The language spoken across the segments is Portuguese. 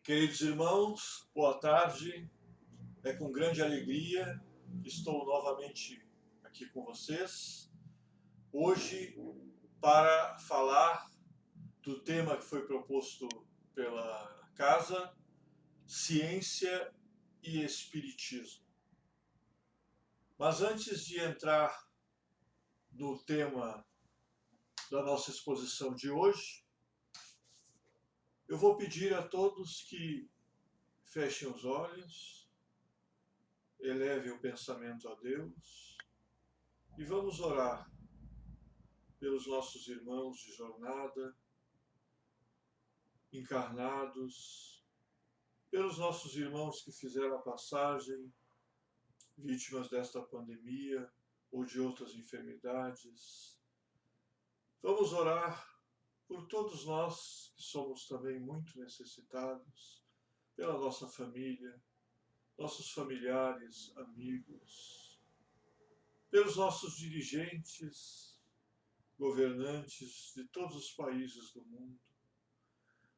Queridos irmãos, boa tarde. É com grande alegria que estou novamente aqui com vocês, hoje para falar do tema que foi proposto pela casa, ciência e espiritismo. Mas antes de entrar no tema da nossa exposição de hoje, eu vou pedir a todos que fechem os olhos, elevem o pensamento a Deus e vamos orar pelos nossos irmãos de jornada, encarnados, pelos nossos irmãos que fizeram a passagem, vítimas desta pandemia ou de outras enfermidades. Vamos orar por todos nós que somos também muito necessitados, pela nossa família, nossos familiares, amigos, pelos nossos dirigentes, governantes de todos os países do mundo.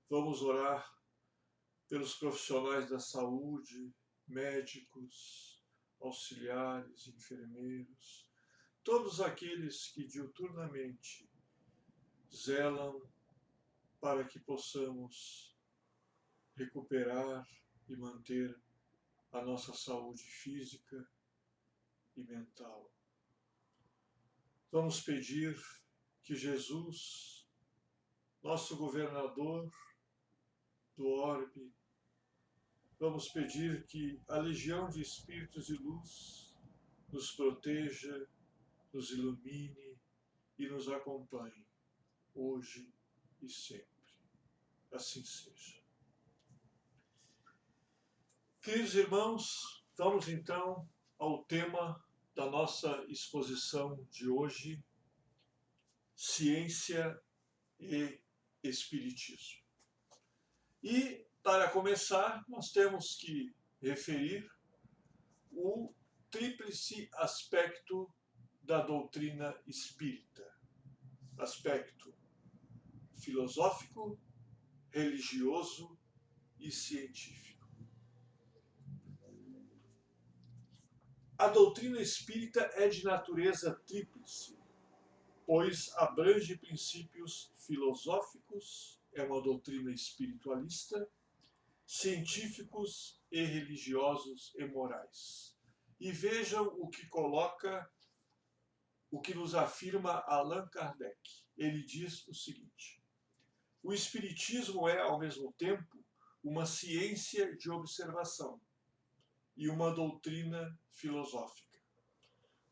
Vamos orar pelos profissionais da saúde, médicos, auxiliares, enfermeiros, todos aqueles que diuturnamente zelam para que possamos recuperar e manter a nossa saúde física e mental. Vamos pedir que Jesus, nosso governador do orbe, vamos pedir que a legião de espíritos de luz nos proteja, nos ilumine e nos acompanhe, hoje e sempre. Assim seja. Queridos irmãos, vamos então ao tema da nossa exposição de hoje, ciência e espiritismo. E, para começar, nós temos que referir o tríplice aspecto da doutrina espírita: aspecto filosófico, religioso e científico. A doutrina espírita é de natureza tríplice, pois abrange princípios filosóficos, é uma doutrina espiritualista, científicos e religiosos e morais. E vejam o que coloca, o que nos afirma Allan Kardec. Ele diz o seguinte: o espiritismo é, ao mesmo tempo, uma ciência de observação e uma doutrina filosófica.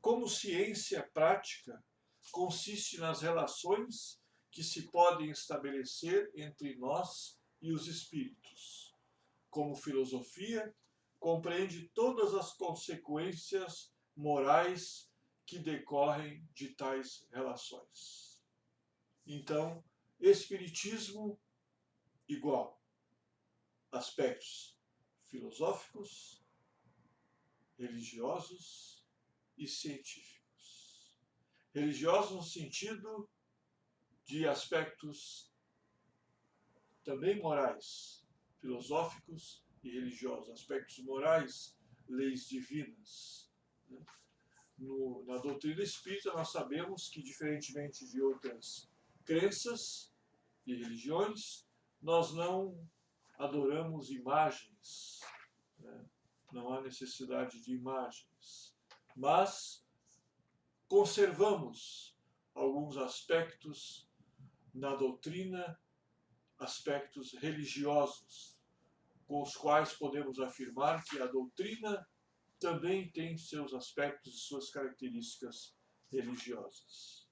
Como ciência prática, consiste nas relações que se podem estabelecer entre nós e os espíritos. Como filosofia, compreende todas as consequências morais que decorrem de tais relações. Então, espiritismo igual aspectos filosóficos, religiosos e científicos. Religiosos no sentido de aspectos também morais, filosóficos e religiosos. Aspectos morais, leis divinas. Na doutrina espírita nós sabemos que, diferentemente de outras crenças e religiões, nós não adoramos imagens, né? Não há necessidade de imagens, mas conservamos alguns aspectos na doutrina, aspectos religiosos, com os quais podemos afirmar que a doutrina também tem seus aspectos e suas características religiosas.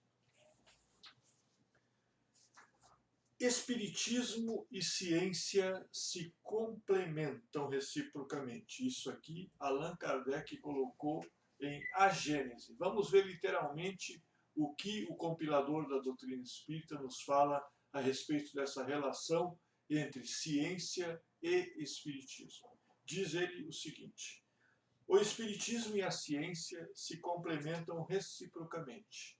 Espiritismo e ciência se complementam reciprocamente. Isso aqui Allan Kardec colocou em A Gênese. Vamos ver literalmente o que o compilador da doutrina espírita nos fala a respeito dessa relação entre ciência e espiritismo. Diz ele o seguinte: o espiritismo e a ciência se complementam reciprocamente.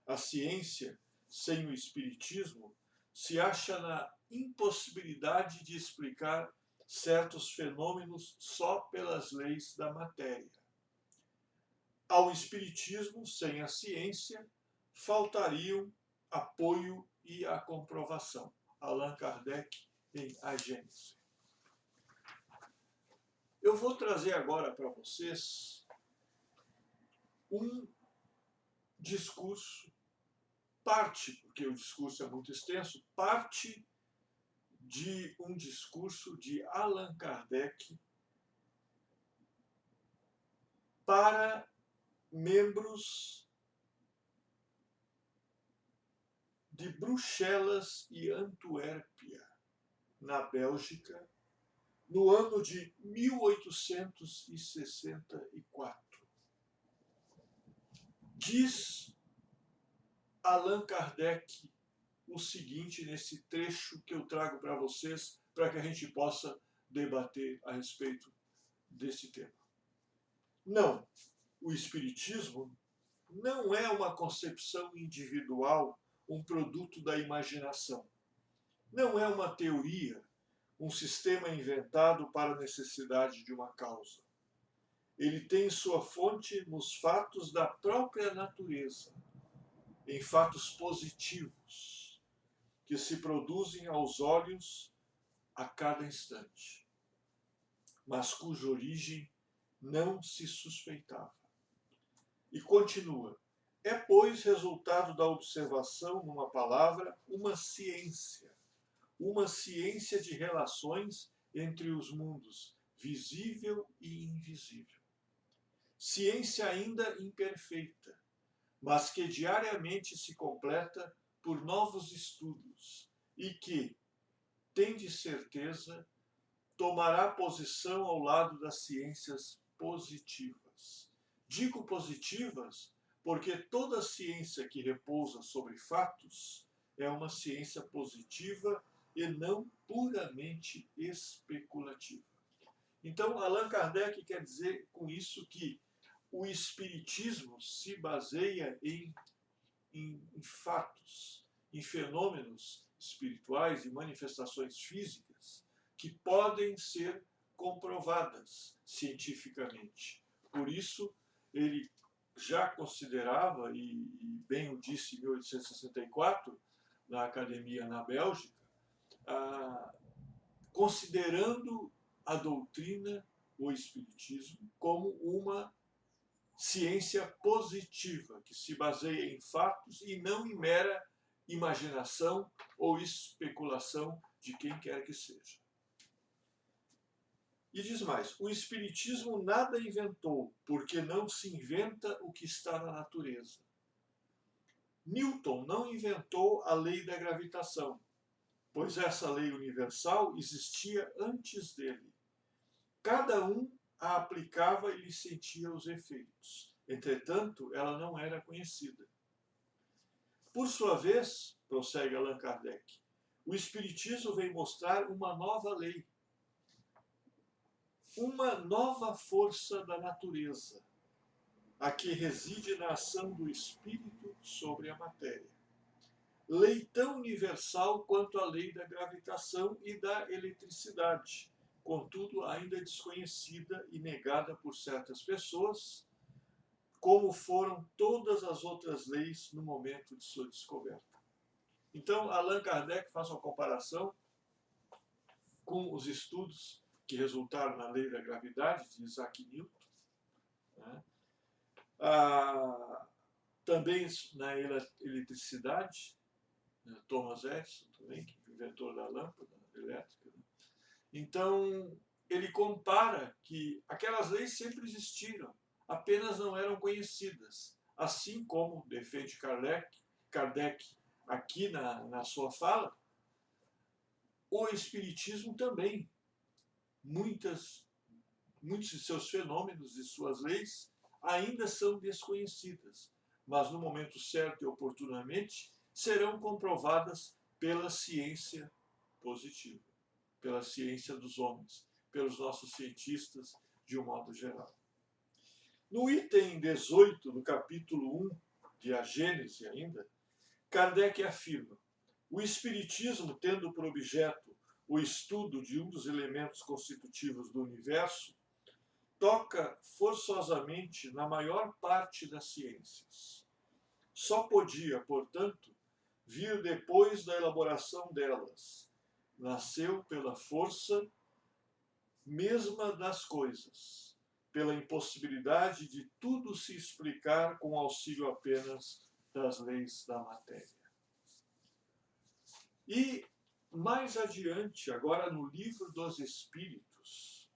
A ciência, sem o espiritismo, se acha na impossibilidade de explicar certos fenômenos só pelas leis da matéria. Ao espiritismo, sem a ciência, faltariam apoio e a comprovação. Allan Kardec, em A Gênese. Eu vou trazer agora para vocês um discurso, porque o discurso é muito extenso, parte de um discurso de Allan Kardec para membros de Bruxelas e Antuérpia, na Bélgica, no ano de 1864. Diz Allan Kardec o seguinte nesse trecho que eu trago para vocês, para que a gente possa debater a respeito desse tema. Não, o Espiritismo não é uma concepção individual, um produto da imaginação. Não é uma teoria, um sistema inventado para a necessidade de uma causa. Ele tem sua fonte nos fatos da própria natureza, em fatos positivos, que se produzem aos olhos a cada instante, mas cuja origem não se suspeitava. E continua: é, pois, resultado da observação, numa palavra, uma ciência de relações entre os mundos, visível e invisível. Ciência ainda imperfeita, mas que diariamente se completa por novos estudos e que, tem de certeza, tomará posição ao lado das ciências positivas. Digo positivas porque toda ciência que repousa sobre fatos é uma ciência positiva e não puramente especulativa. Então, Allan Kardec quer dizer com isso que o espiritismo se baseia em fatos, em fenômenos espirituais e manifestações físicas que podem ser comprovadas cientificamente. Por isso, ele já considerava, e bem o disse em 1864, na Academia na Bélgica, considerando a doutrina, o Espiritismo, como uma ciência positiva, que se baseia em fatos e não em mera imaginação ou especulação de quem quer que seja. E diz mais: o Espiritismo nada inventou, porque não se inventa o que está na natureza. Newton não inventou a lei da gravitação, pois essa lei universal existia antes dele. Cada um a aplicava e lhe sentia os efeitos. Entretanto, ela não era conhecida. Por sua vez, prossegue Allan Kardec, o Espiritismo vem mostrar uma nova lei, uma nova força da natureza, a que reside na ação do espírito sobre a matéria. Lei tão universal quanto a lei da gravitação e da eletricidade, contudo ainda desconhecida e negada por certas pessoas, como foram todas as outras leis no momento de sua descoberta. Então, Allan Kardec faz uma comparação com os estudos que resultaram na lei da gravidade de Isaac Newton, né? Também na eletricidade, né? Thomas Edison, também, que é o inventor da lâmpada elétrica. Né? Então, ele compara que aquelas leis sempre existiram, apenas não eram conhecidas. Assim como defende Kardec aqui na sua fala, o Espiritismo também. Muitos de seus fenômenos e suas leis ainda são desconhecidas, mas no momento certo e oportunamente serão comprovadas pela ciência positiva, pela ciência dos homens, pelos nossos cientistas de um modo geral. No item 18 do capítulo 1 de A Gênese ainda, Kardec afirma: o Espiritismo, tendo por objeto o estudo de um dos elementos constitutivos do universo, toca forçosamente na maior parte das ciências. Só podia, portanto, vir depois da elaboração delas. Nasceu pela força mesma das coisas, pela impossibilidade de tudo se explicar com auxílio apenas das leis da matéria. E mais adiante, agora no Livro dos Espíritos,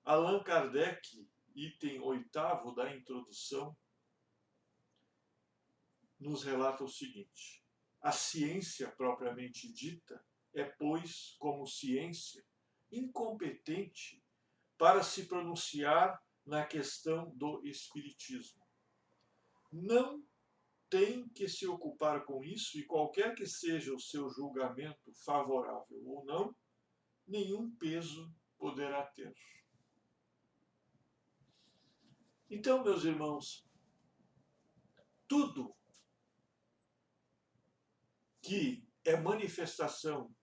Allan Kardec, item 8º da introdução, nos relata o seguinte: a ciência propriamente dita é, pois, como ciência, incompetente para se pronunciar na questão do espiritismo. Não tem que se ocupar com isso, e qualquer que seja o seu julgamento, favorável ou não, nenhum peso poderá ter. Então, meus irmãos, tudo que é manifestação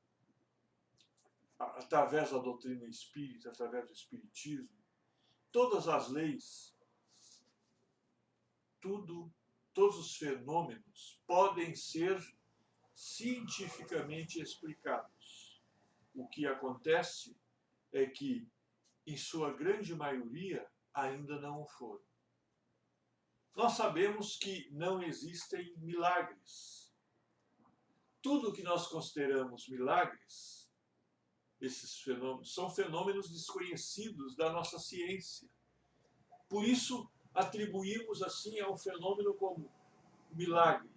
através da doutrina espírita, através do espiritismo, todas as leis, todos os fenômenos podem ser cientificamente explicados. O que acontece é que, em sua grande maioria, ainda não o foram. Nós sabemos que não existem milagres. Tudo o que nós consideramos milagres, esses fenômenos, são fenômenos desconhecidos da nossa ciência. Por isso, atribuímos assim a um fenômeno como milagre.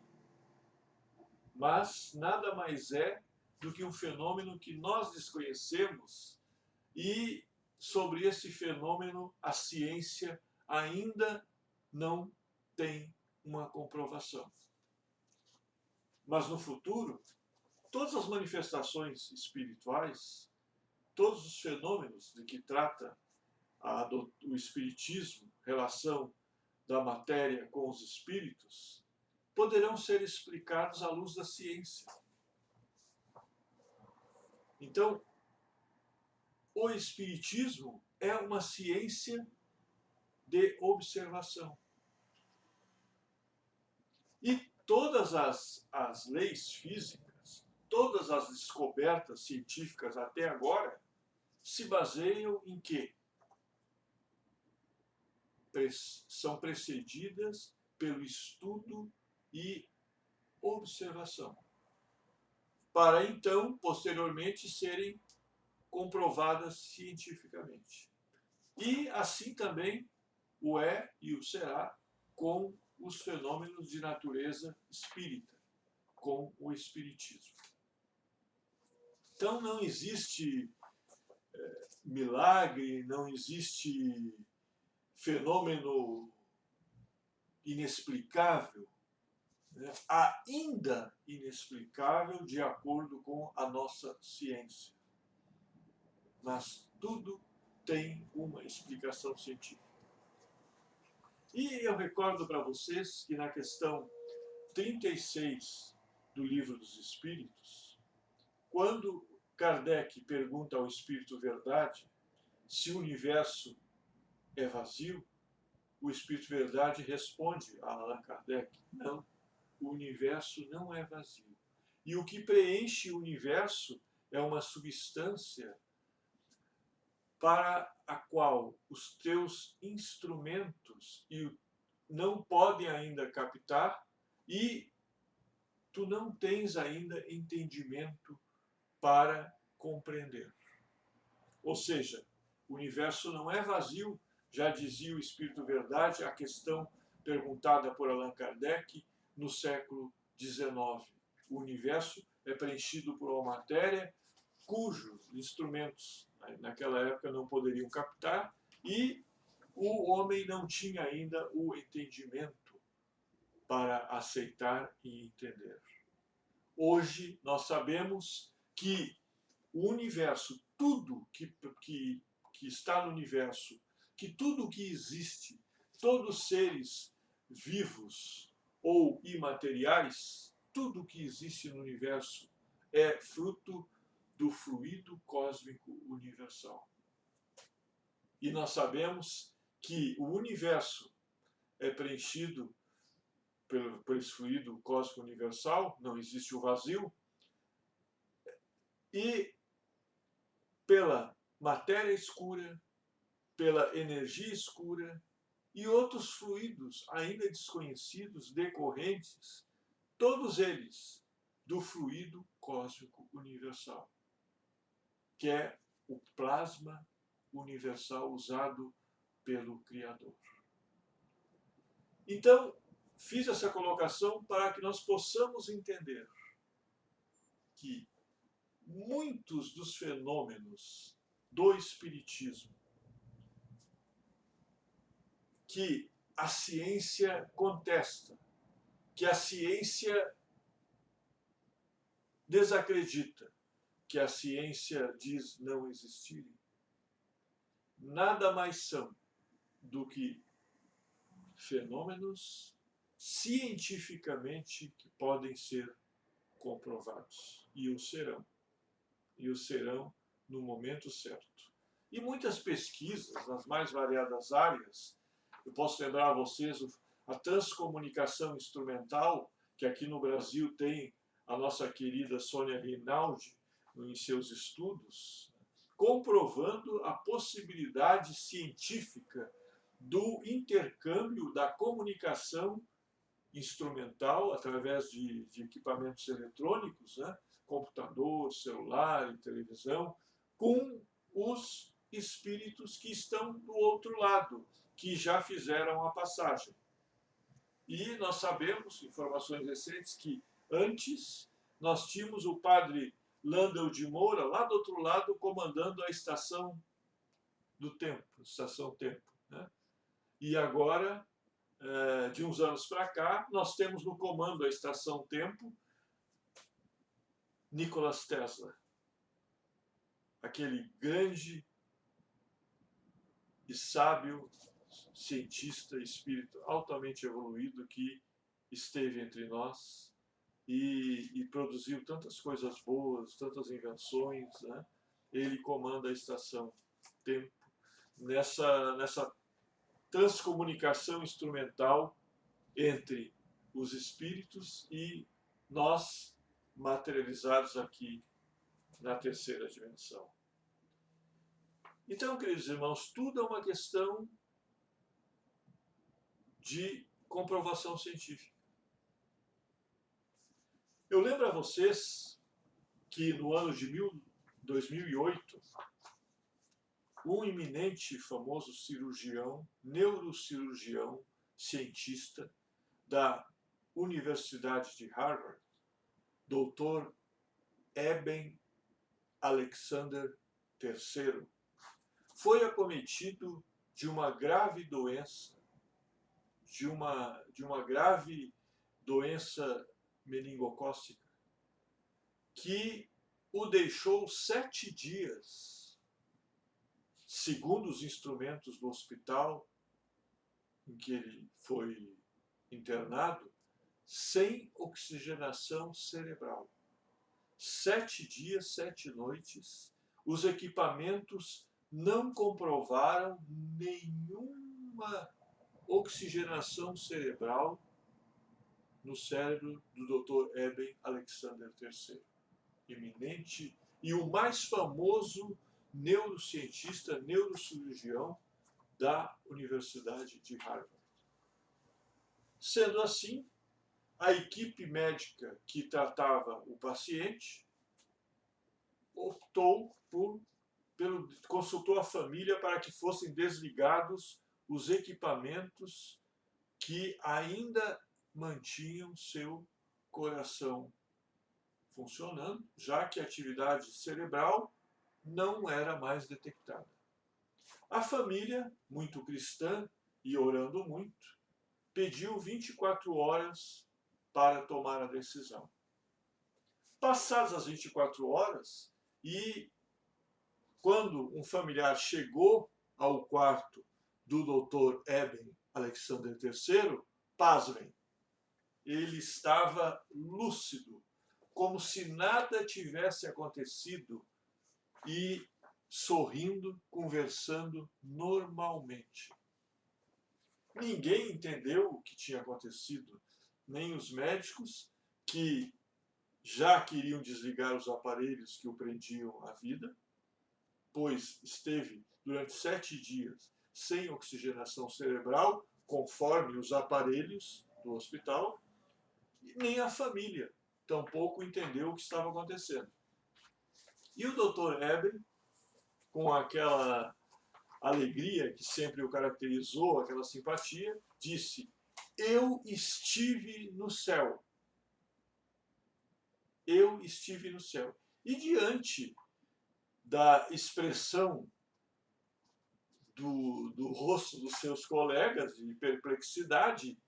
Mas nada mais é do que um fenômeno que nós desconhecemos, e sobre esse fenômeno a ciência ainda não tem uma comprovação. Mas no futuro, todas as manifestações espirituais, todos os fenômenos de que trata o espiritismo, relação da matéria com os espíritos, poderão ser explicados à luz da ciência. Então, o espiritismo é uma ciência de observação. E todas as leis físicas, todas as descobertas científicas até agora, se baseiam em quê? São precedidas pelo estudo e observação, para então, posteriormente, serem comprovadas cientificamente. E assim também o é e o será com os fenômenos de natureza espírita, com o espiritismo. Então não existe milagre, não existe fenômeno inexplicável, né? Ainda inexplicável de acordo com a nossa ciência. Mas tudo tem uma explicação científica. E eu recordo para vocês que na questão 36 do Livro dos Espíritos, quando Kardec pergunta ao Espírito Verdade se o universo é vazio, o Espírito Verdade responde a Allan Kardec: não, o universo não é vazio. E o que preenche o universo é uma substância para a qual os teus instrumentos não podem ainda captar, e tu não tens ainda entendimento para compreender. Ou seja, o universo não é vazio, já dizia o Espírito Verdade, a questão perguntada por Allan Kardec no século XIX. O universo é preenchido por uma matéria cujos instrumentos naquela época não poderiam captar, e o homem não tinha ainda o entendimento para aceitar e entender. Hoje nós sabemos que o universo, tudo que está no universo, que tudo que existe, todos os seres vivos ou imateriais, tudo que existe no universo é fruto do fluido cósmico universal. E nós sabemos que o universo é preenchido por esse fluido cósmico universal, não existe o vazio, e pela matéria escura, pela energia escura e outros fluidos ainda desconhecidos decorrentes, todos eles do fluido cósmico universal, que é o plasma universal usado pelo Criador. Então, fiz essa colocação para que nós possamos entender que muitos dos fenômenos do Espiritismo que a ciência contesta, que a ciência desacredita, que a ciência diz não existirem, nada mais são do que fenômenos cientificamente que podem ser comprovados. E o serão. E o serão no momento certo. E muitas pesquisas nas mais variadas áreas, eu posso lembrar a vocês a transcomunicação instrumental, que aqui no Brasil tem a nossa querida Sônia Rinaldi em seus estudos, comprovando a possibilidade científica do intercâmbio da comunicação instrumental através de equipamentos eletrônicos, né? Computador, celular e televisão, com os espíritos que estão do outro lado, que já fizeram a passagem. E nós sabemos, informações recentes, que antes nós tínhamos o padre Landel de Moura, lá do outro lado, comandando a estação do tempo, estação tempo, né? E agora, de uns anos para cá, nós temos no comando a estação tempo Nikola Tesla, aquele grande e sábio cientista, espírito altamente evoluído que esteve entre nós e produziu tantas coisas boas, tantas invenções, né? Ele comanda a estação tempo nessa transcomunicação instrumental entre os espíritos e nós materializados aqui na terceira dimensão. Então, queridos irmãos, tudo é uma questão de comprovação científica. Eu lembro a vocês que no ano de 2008, um eminente e famoso cirurgião, neurocirurgião, cientista da Universidade de Harvard, Dr. Eben Alexander III, foi acometido de uma grave doença, de uma grave doença meningocócica, que o deixou 7 dias, segundo os instrumentos do hospital em que ele foi internado, sem oxigenação cerebral. 7 dias, 7 noites, os equipamentos não comprovaram nenhuma oxigenação cerebral no cérebro do Dr. Eben Alexander III, eminente e o mais famoso neurocientista, neurocirurgião da Universidade de Harvard. Sendo assim, a equipe médica que tratava o paciente optou consultou a família para que fossem desligados os equipamentos que ainda mantinham seu coração funcionando, já que a atividade cerebral não era mais detectada. A família, muito cristã e orando muito, pediu 24 horas para tomar a decisão. Passadas as 24 horas, e quando um familiar chegou ao quarto do Dr. Eben Alexander III, pasmem, ele estava lúcido, como se nada tivesse acontecido e sorrindo, conversando normalmente. Ninguém entendeu o que tinha acontecido, nem os médicos, que já queriam desligar os aparelhos que o prendiam à vida, pois esteve durante 7 dias sem oxigenação cerebral, conforme os aparelhos do hospital, e nem a família tampouco entendeu o que estava acontecendo. E o Dr. Eben, com aquela alegria que sempre o caracterizou, aquela simpatia, disse: eu estive no céu. Eu estive no céu. E diante da expressão do rosto dos seus colegas, de perplexidade,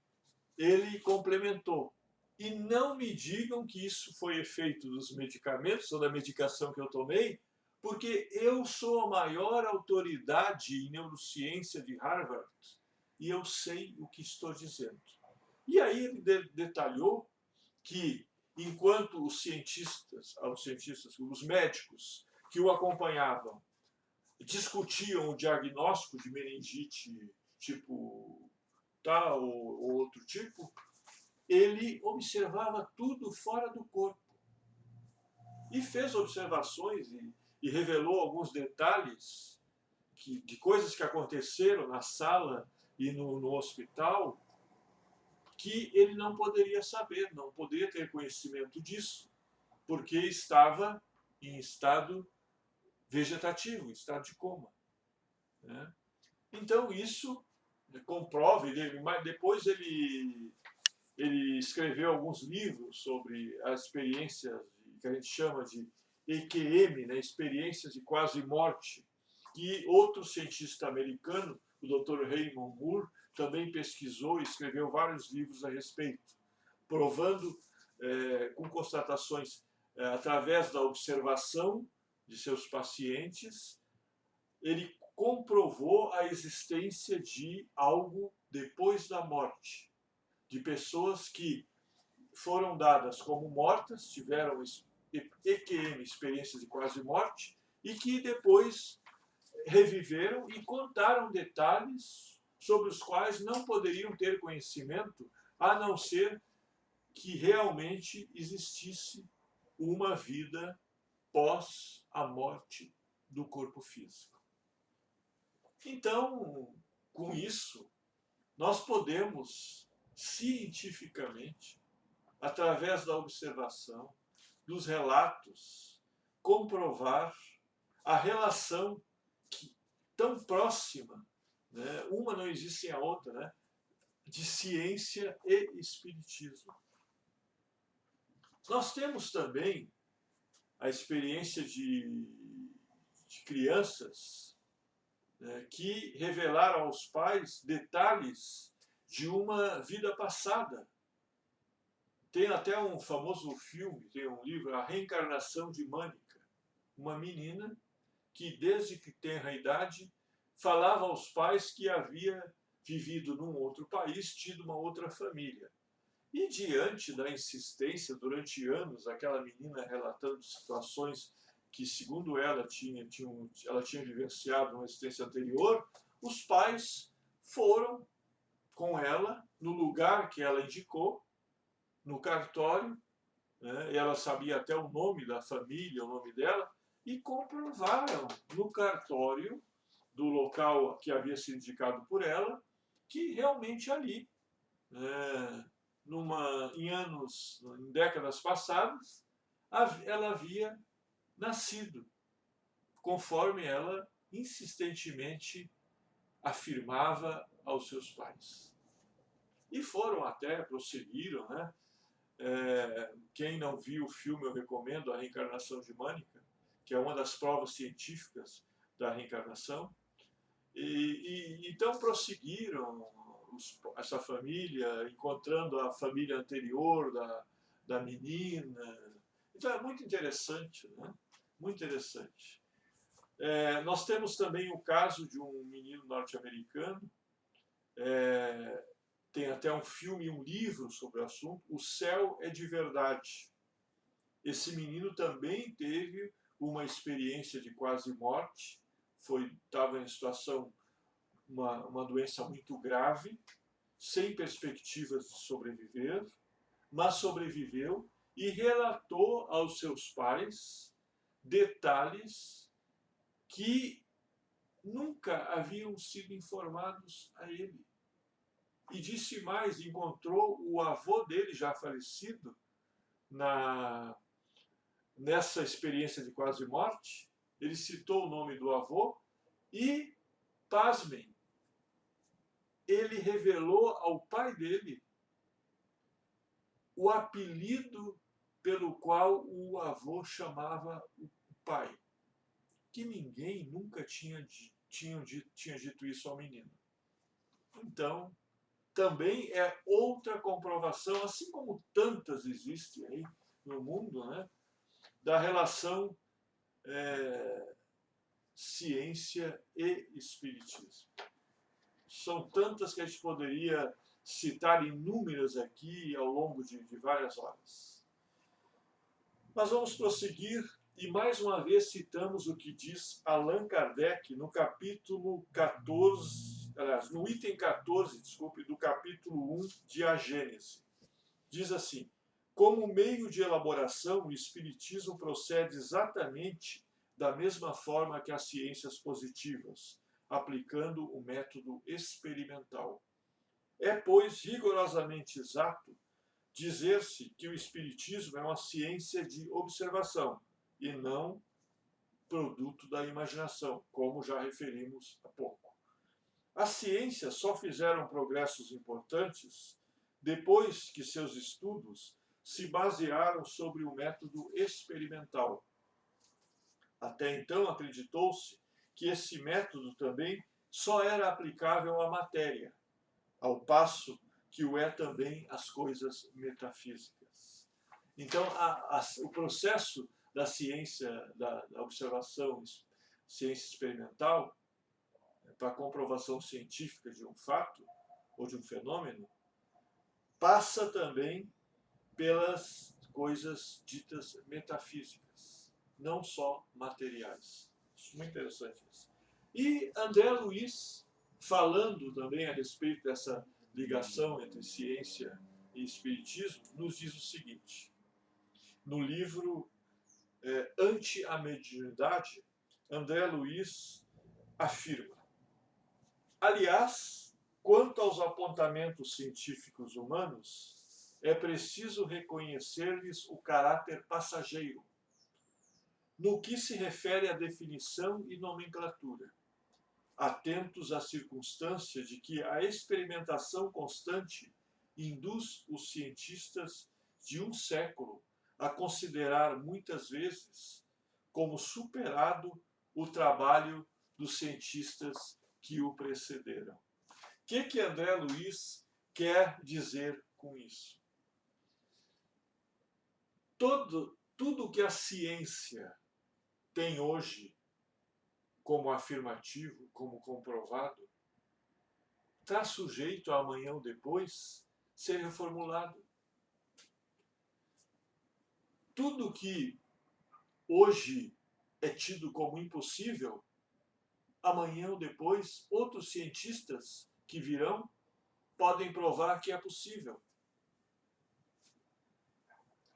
ele complementou: e não me digam que isso foi efeito dos medicamentos ou da medicação que eu tomei, porque eu sou a maior autoridade em neurociência de Harvard e eu sei o que estou dizendo. E aí ele detalhou que, enquanto os cientistas, os médicos que o acompanhavam, discutiam o diagnóstico de meningite tipo tal ou outro tipo, ele observava tudo fora do corpo. E fez observações e revelou alguns detalhes de coisas que aconteceram na sala e no hospital que ele não poderia saber, não poderia ter conhecimento disso, porque estava em estado vegetativo, em estado de coma. Né? Então isso comprova, mas depois ele escreveu alguns livros sobre as experiências que a gente chama de EQM, né, experiências de quase morte, que outro cientista americano, o Dr. Raymond Moore, também pesquisou e escreveu vários livros a respeito, provando com constatações através da observação de seus pacientes, ele comprovou a existência de algo depois da morte, de pessoas que foram dadas como mortas, tiveram EQM, experiências de quase morte, e que depois reviveram e contaram detalhes sobre os quais não poderiam ter conhecimento, a não ser que realmente existisse uma vida pós a morte do corpo físico. Então, com isso, nós podemos cientificamente, através da observação, dos relatos, comprovar a relação tão próxima, né, uma não existe sem a outra, né, de ciência e espiritismo. Nós temos também a experiência de crianças, né, que revelaram aos pais detalhes de uma vida passada. Tem até um famoso filme, tem um livro, A Reencarnação de Mânica, uma menina que, desde que tenra idade, falava aos pais que havia vivido num outro país, tido uma outra família. E diante da insistência, durante anos, aquela menina relatando situações que, segundo ela, ela tinha vivenciado numa existência anterior, os pais foram com ela no lugar que ela indicou, no cartório, né, e ela sabia até o nome da família, o nome dela, e comprovaram no cartório do local que havia sido indicado por ela, que realmente ali, em décadas passadas, ela havia nascido, conforme ela insistentemente afirmava aos seus pais. E foram até, prosseguiram, né? Quem não viu o filme, eu recomendo, A Reencarnação de Mânica, que é uma das provas científicas da reencarnação. Então prosseguiram essa família, encontrando a família anterior da menina. Então é muito interessante, né? Muito interessante. Nós temos também o caso de um menino norte-americano, tem até um filme e um livro sobre o assunto, O Céu é de Verdade. Esse menino também teve uma experiência de quase morte, estava em situação, uma doença muito grave, sem perspectivas de sobreviver, mas sobreviveu e relatou aos seus pais detalhes que nunca haviam sido informados a ele. E disse mais, encontrou o avô dele, já falecido, nessa experiência de quase morte. Ele citou o nome do avô e, pasmem, ele revelou ao pai dele o apelido pelo qual o avô chamava o pai, que ninguém nunca tinha dito isso ao menino. Então, também é outra comprovação, assim como tantas existem aí no mundo, né, da relação ciência e espiritismo. São tantas que a gente poderia citar inúmeras aqui ao longo de várias horas. Mas vamos prosseguir e mais uma vez citamos o que diz Allan Kardec no capítulo 14, aliás, no item 14, desculpe, do capítulo 1 de A Gênese. Diz assim: como meio de elaboração, o Espiritismo procede exatamente da mesma forma que as ciências positivas, aplicando o método experimental. É, pois, rigorosamente exato dizer-se que o Espiritismo é uma ciência de observação e não produto da imaginação, como já referimos há pouco. As ciências só fizeram progressos importantes depois que seus estudos se basearam sobre o método experimental. Até então acreditou-se que esse método também só era aplicável à matéria, ao passo que o é também às coisas metafísicas. Então, o processo da ciência, da observação, ciência experimental, para a comprovação científica de um fato ou de um fenômeno, passa também pelas coisas ditas metafísicas, não só materiais. Isso é muito interessante isso. E André Luiz, falando também a respeito dessa ligação entre ciência e espiritismo, nos diz o seguinte: no livro Ante a Mediunidade, André Luiz afirma: aliás, quanto aos apontamentos científicos humanos, é preciso reconhecer-lhes o caráter passageiro, no que se refere à definição e nomenclatura, atentos à circunstância de que a experimentação constante induz os cientistas de um século a considerar muitas vezes como superado o trabalho dos cientistas que o precederam. O que André Luiz quer dizer com isso? Tudo que a ciência tem hoje como afirmativo, como comprovado, está sujeito a amanhã ou depois ser reformulado. Tudo que hoje é tido como impossível, amanhã ou depois, outros cientistas que virão podem provar que é possível.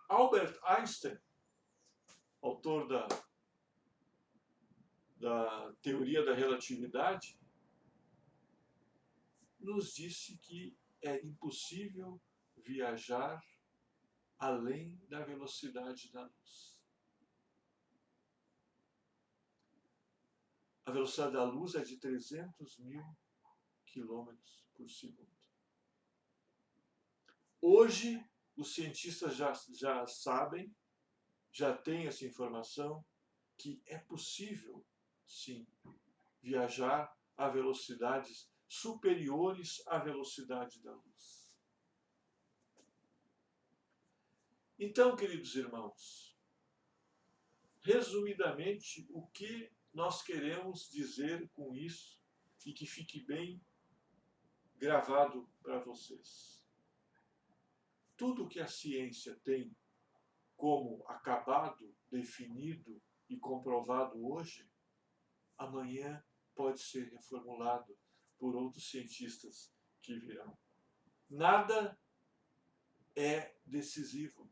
Albert Einstein, autor da teoria da relatividade, nos disse que é impossível viajar além da velocidade da luz. A velocidade da luz é de 300.000 quilômetros por segundo. Hoje, os cientistas já sabem, já têm essa informação, que é possível, sim, viajar a velocidades superiores à velocidade da luz. Então, queridos irmãos, resumidamente, o que nós queremos dizer com isso e que fique bem gravado para vocês? Tudo que a ciência tem como acabado, definido, e comprovado hoje, amanhã pode ser reformulado por outros cientistas que virão. Nada é decisivo.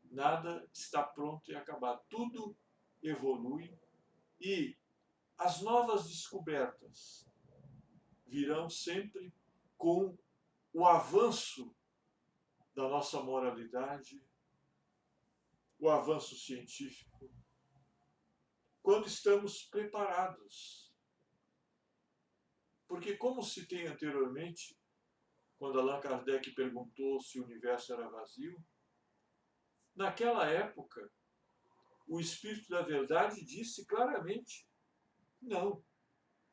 Nada está pronto e acabado. Tudo evolui e as novas descobertas virão sempre com o avanço da nossa moralidade, o avanço científico, quando estamos preparados. Porque, como citei anteriormente, quando Allan Kardec perguntou se o universo era vazio, naquela época, o Espírito da Verdade disse claramente: não,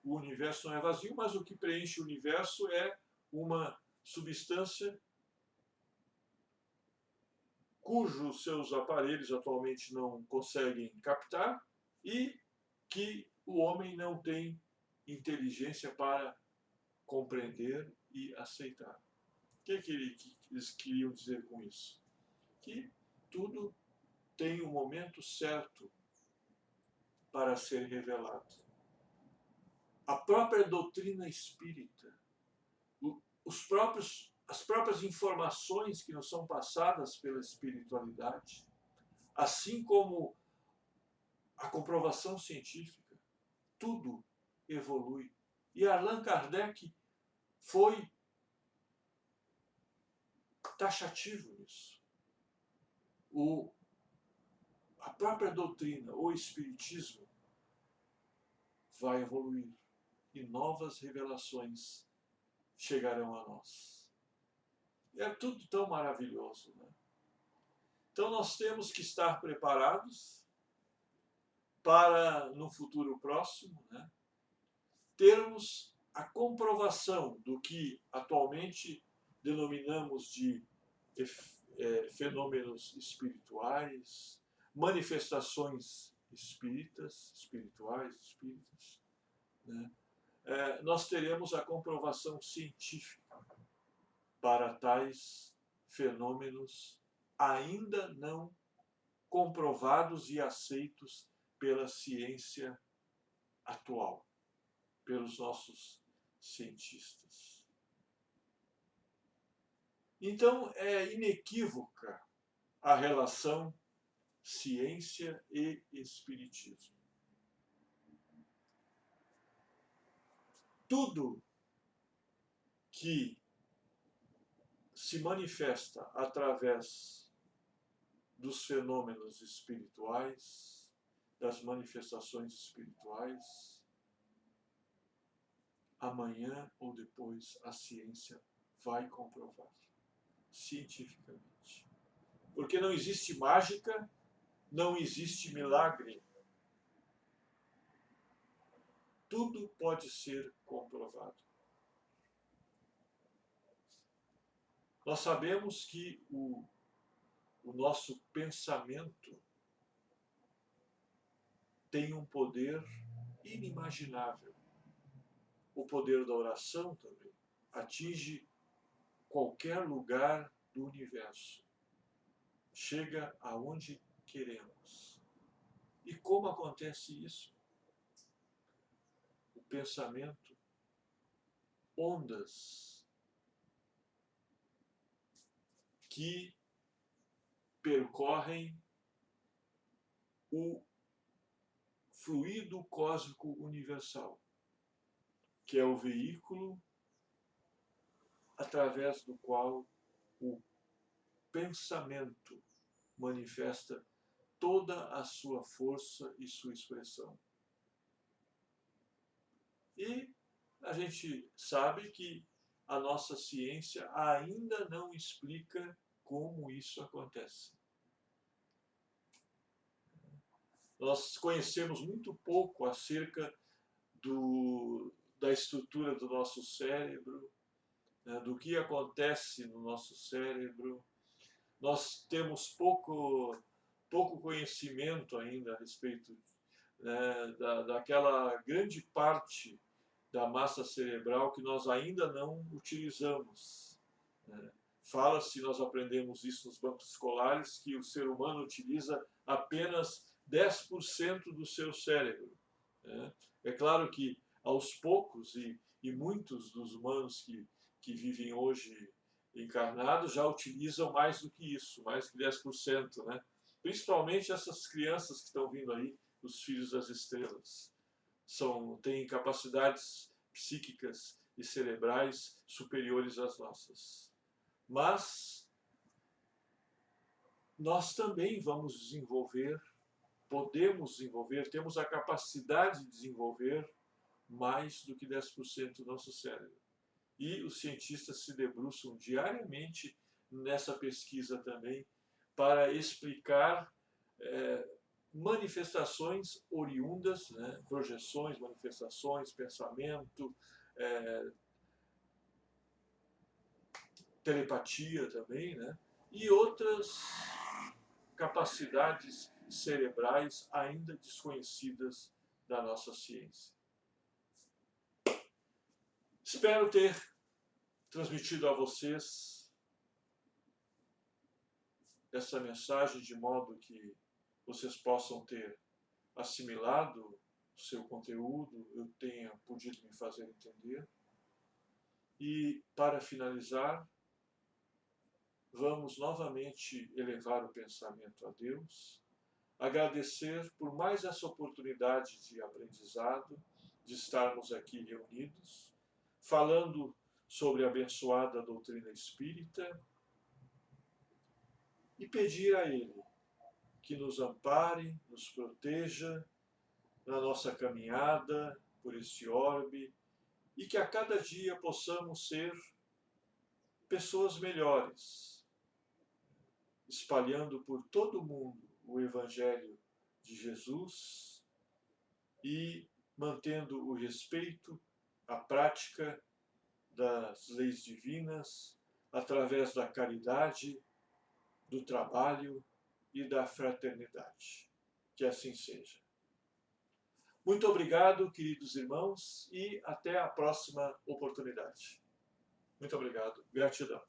o universo não é vazio, mas o que preenche o universo é uma substância cujos seus aparelhos atualmente não conseguem captar e que o homem não tem inteligência para compreender e aceitar. O que eles queriam dizer com isso? Que tudo tem um momento certo para ser revelado. A própria doutrina espírita, as próprias informações que nos são passadas pela espiritualidade, assim como a comprovação científica, tudo evolui. E Allan Kardec foi taxativo nisso. A própria doutrina, o espiritismo, vai evoluir e novas revelações chegarão a nós. É tudo tão maravilhoso, né? Então nós temos que estar preparados para, no futuro próximo, né, termos a comprovação do que atualmente denominamos de fenômenos espirituais, manifestações espirituais, né? Nós teremos a comprovação científica para tais fenômenos ainda não comprovados e aceitos pela ciência atual, pelos nossos cientistas. Então, é inequívoca a relação ciência e espiritismo. Tudo que se manifesta através dos fenômenos espirituais, das manifestações espirituais, amanhã ou depois a ciência vai comprovar, cientificamente. Porque não existe mágica, não existe milagre. Tudo pode ser comprovado. Nós sabemos que o nosso pensamento tem um poder inimaginável. O poder da oração também atinge qualquer lugar do universo. Chega aonde queremos. E como acontece isso? O pensamento, ondas que percorrem o fluido cósmico universal, que é o veículo através do qual o pensamento manifesta toda a sua força e sua expressão. E a gente sabe que a nossa ciência ainda não explica como isso acontece. Nós conhecemos muito pouco acerca da estrutura do nosso cérebro, né, do que acontece no nosso cérebro. Nós temos pouco conhecimento ainda a respeito, né, daquela grande parte da massa cerebral que nós ainda não utilizamos, né? Fala-se, nós aprendemos isso nos bancos escolares, que o ser humano utiliza apenas 10% do seu cérebro, né? É claro que aos poucos, e muitos dos humanos que vivem hoje encarnados já utilizam mais do que isso, mais que 10%, né? Principalmente essas crianças que estão vindo aí, os filhos das estrelas. Têm capacidades psíquicas e cerebrais superiores às nossas. Mas nós também vamos desenvolver, podemos desenvolver, temos a capacidade de desenvolver mais do que 10% do nosso cérebro. E os cientistas se debruçam diariamente nessa pesquisa também para explicar manifestações oriundas, né? Projeções, manifestações, pensamento, telepatia também, né? E outras capacidades cerebrais ainda desconhecidas da nossa ciência. Espero ter transmitido a vocês essa mensagem de modo que vocês possam ter assimilado o seu conteúdo, eu tenha podido me fazer entender. E, para finalizar, vamos novamente elevar o pensamento a Deus, agradecer por mais essa oportunidade de aprendizado, de estarmos aqui reunidos, falando sobre a abençoada doutrina espírita, e pedir a Ele que nos ampare, nos proteja na nossa caminhada por este orbe, e que a cada dia possamos ser pessoas melhores, espalhando por todo o mundo o Evangelho de Jesus e mantendo o respeito, a prática das leis divinas, através da caridade, do trabalho e da fraternidade. Que assim seja. Muito obrigado, queridos irmãos, e até a próxima oportunidade. Muito obrigado. Gratidão.